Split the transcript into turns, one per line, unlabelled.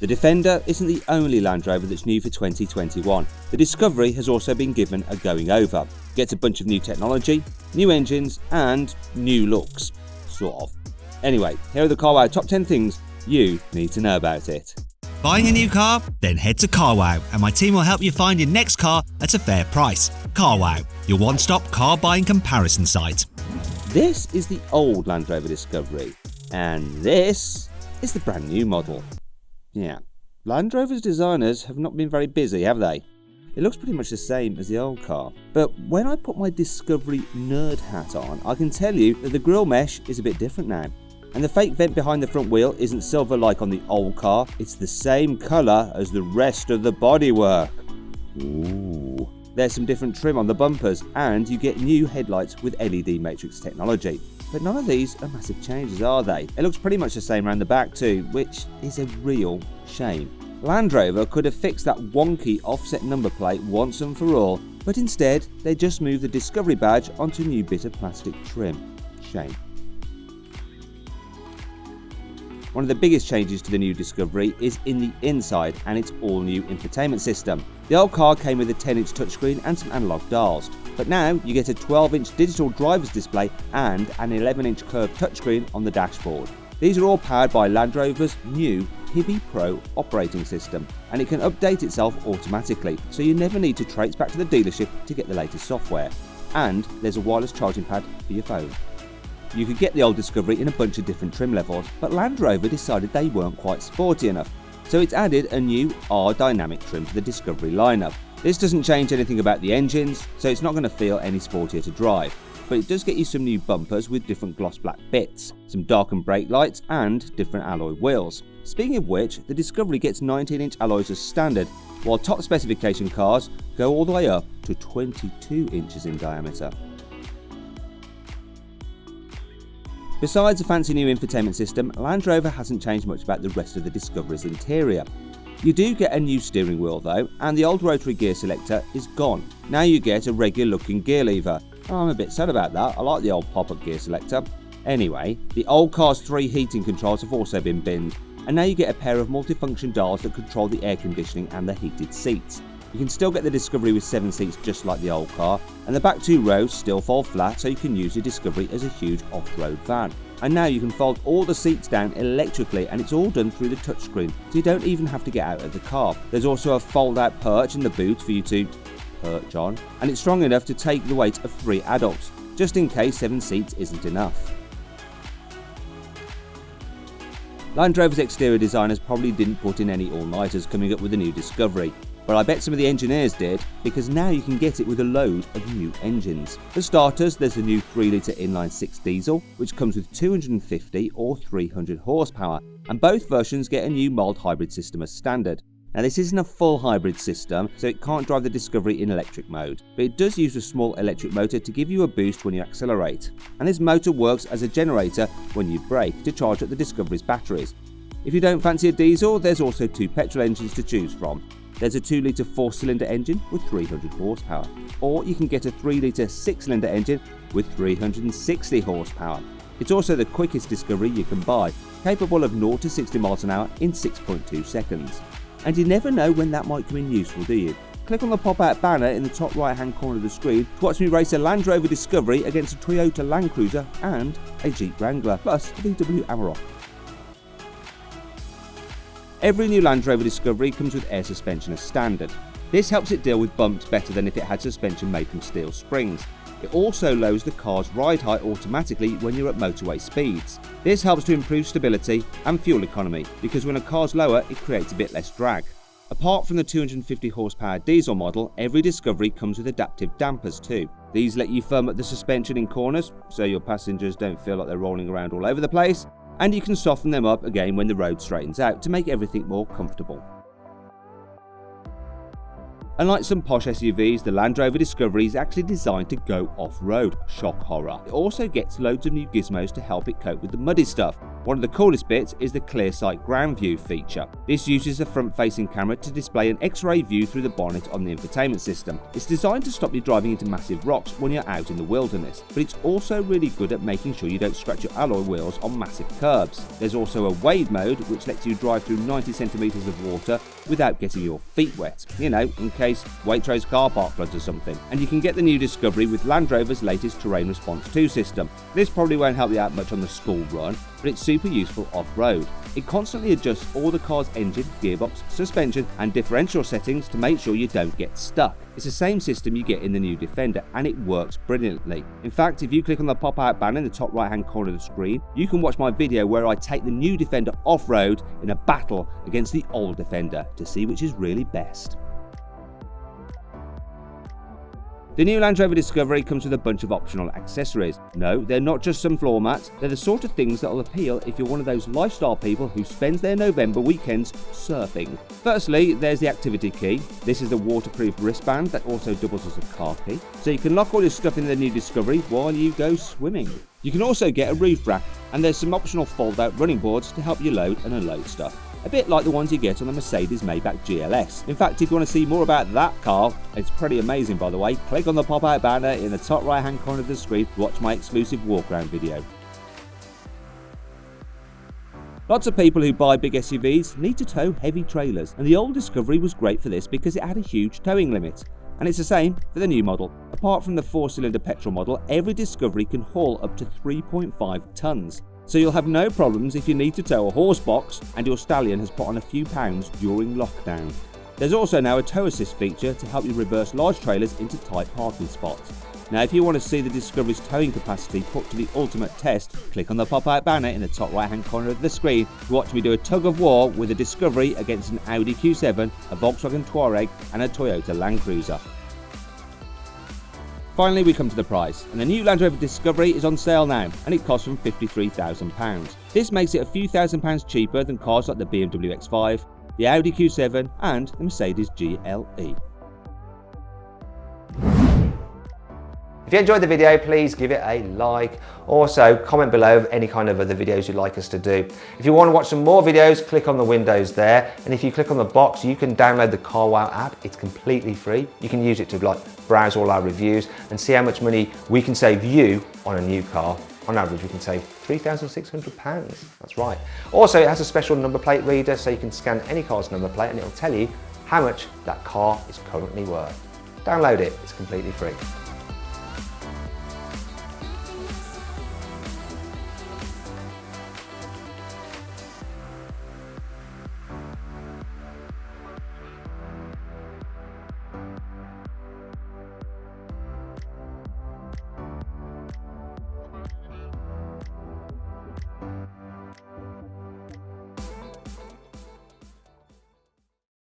The Defender isn't the only Land Rover that's new for 2021. The Discovery has also been given a going over. Gets a bunch of new technology, new engines and new looks. Sort of. Anyway, here are the CarWow top 10 things you need to know about it.
Buying a new car? Then head to CarWow and my team will help you find your next car at a fair price. CarWow, your one-stop car buying comparison site.
This is the old Land Rover Discovery, and this is the brand new model. Yeah, Land Rover's designers have not been very busy, have they? It looks pretty much the same as the old car. But when I put my Discovery nerd hat on, I can tell you that the grille mesh is a bit different now. And the fake vent behind the front wheel isn't silver like on the old car, it's the same colour as the rest of the bodywork. Ooh. There's some different trim on the bumpers and you get new headlights with LED matrix technology. But none of these are massive changes, are they? It looks pretty much the same around the back too, which is a real shame. Land Rover could have fixed that wonky offset number plate once and for all, but instead they just moved the Discovery badge onto a new bit of plastic trim. Shame. One of the biggest changes to the new Discovery is in the inside and its all-new infotainment system. The old car came with a 10-inch touchscreen and some analog dials, but now you get a 12-inch digital driver's display and an 11-inch curved touchscreen on the dashboard. These are all powered by Land Rover's new Hivi Pro operating system, and it can update itself automatically, so you never need to traipse back to the dealership to get the latest software. And there's a wireless charging pad for your phone. You could get the old Discovery in a bunch of different trim levels, but Land Rover decided they weren't quite sporty enough, so it's added a new R dynamic trim to the Discovery lineup. This doesn't change anything about the engines, so it's not going to feel any sportier to drive, but it does get you some new bumpers with different gloss black bits, some darkened brake lights and different alloy wheels. Speaking of which, the Discovery gets 19-inch alloys as standard, while top specification cars go all the way up to 22 inches in diameter. Besides a fancy new infotainment system, Land Rover hasn't changed much about the rest of the Discovery's interior. You do get a new steering wheel though, and the old rotary gear selector is gone. Now you get a regular looking gear lever. I'm a bit sad about that, I like the old pop-up gear selector. Anyway, the old car's 3 heating controls have also been binned, and now you get a pair of multifunction dials that control the air conditioning and the heated seats. You can still get the Discovery with 7 seats just like the old car, and the back 2 rows still fold flat so you can use your Discovery as a huge off-road van. And now you can fold all the seats down electrically and it's all done through the touchscreen, so you don't even have to get out of the car. There's also a fold-out perch in the boot for you to perch on, and it's strong enough to take the weight of 3 adults, just in case 7 seats isn't enough. Land Rover's exterior designers probably didn't put in any all-nighters coming up with the new Discovery, but I bet some of the engineers did, because now you can get it with a load of new engines. For starters, there's the new 3-litre inline-6 diesel, which comes with 250 or 300 horsepower, and both versions get a new mild hybrid system as standard. Now this isn't a full hybrid system, so it can't drive the Discovery in electric mode, but it does use a small electric motor to give you a boost when you accelerate, and this motor works as a generator when you brake to charge up the Discovery's batteries. If you don't fancy a diesel, there's also 2 petrol engines to choose from. There's a 2-litre 4-cylinder engine with 300 horsepower, or you can get a 3-litre 6-cylinder engine with 360 horsepower. It's also the quickest Discovery you can buy, capable of 0 to 60 miles an hour in 6.2 seconds. And you never know when that might come in useful, do you? Click on the pop-out banner in the top right hand corner of the screen to watch me race a Land Rover Discovery against a Toyota Land Cruiser and a Jeep Wrangler, plus a VW Amarok. Every new Land Rover Discovery comes with air suspension as standard. This helps it deal with bumps better than if it had suspension made from steel springs. It also lowers the car's ride height automatically when you're at motorway speeds. This helps to improve stability and fuel economy, because when a car's lower it creates a bit less drag. Apart from the 250 horsepower diesel model, every Discovery comes with adaptive dampers too. These let you firm up the suspension in corners so your passengers don't feel like they're rolling around all over the place, and you can soften them up again when the road straightens out to make everything more comfortable. Unlike some posh SUVs, the Land Rover Discovery is actually designed to go off-road, shock horror. It also gets loads of new gizmos to help it cope with the muddy stuff. One of the coolest bits is the Clear Sight Ground View feature. This uses a front-facing camera to display an X-ray view through the bonnet on the infotainment system. It's designed to stop you driving into massive rocks when you're out in the wilderness, but it's also really good at making sure you don't scratch your alloy wheels on massive curbs. There's also a wade mode which lets you drive through 90 centimeters of water without getting your feet wet, you know, in case Waitrose car park floods or something. And you can get the new Discovery with Land Rover's latest Terrain Response 2 system. This probably won't help you out much on the school run, but it's super useful off-road. It constantly adjusts all the car's engine, gearbox, suspension and differential settings to make sure you don't get stuck. It's the same system you get in the new Defender and it works brilliantly. In fact, if you click on the pop-out banner in the top right hand corner of the screen, you can watch my video where I take the new Defender off-road in a battle against the old Defender to see which is really best. The new Land Rover Discovery comes with a bunch of optional accessories. No, they're not just some floor mats, they're the sort of things that will appeal if you're one of those lifestyle people who spends their November weekends surfing. Firstly, there's the activity key. This is a waterproof wristband that also doubles as a car key, so you can lock all your stuff in the new Discovery while you go swimming. You can also get a roof rack, and there's some optional fold-out running boards to help you load and unload stuff. A bit like the ones you get on the Mercedes Maybach GLS. In fact, if you want to see more about that car, it's pretty amazing by the way, click on the pop-out banner in the top right hand corner of the screen to watch my exclusive walk-around video. Lots of people who buy big SUVs need to tow heavy trailers, and the old Discovery was great for this because it had a huge towing limit. And it's the same for the new model. Apart from the 4-cylinder petrol model, every Discovery can haul up to 3.5 tons. So you'll have no problems if you need to tow a horse box and your stallion has put on a few pounds during lockdown. There's also now a tow assist feature to help you reverse large trailers into tight parking spots. Now if you want to see the Discovery's towing capacity put to the ultimate test, click on the pop-out banner in the top right hand corner of the screen to watch me do a tug of war with a Discovery against an Audi Q7, a Volkswagen Touareg and a Toyota Land Cruiser. Finally, we come to the price, and the new Land Rover Discovery is on sale now, and it costs from £53,000. This makes it a few £1,000s cheaper than cars like the BMW X5, the Audi Q7 and the Mercedes GLE.
If you enjoyed the video, please give it a like. Also, comment below any kind of other videos you'd like us to do. If you want to watch some more videos, click on the windows there. And if you click on the box, you can download the CarWow app. It's completely free. You can use it to browse all our reviews and see how much money we can save you on a new car. On average, we can save £3,600. That's right. Also, it has a special number plate reader, so you can scan any car's number plate and it'll tell you how much that car is currently worth. Download it, it's completely free.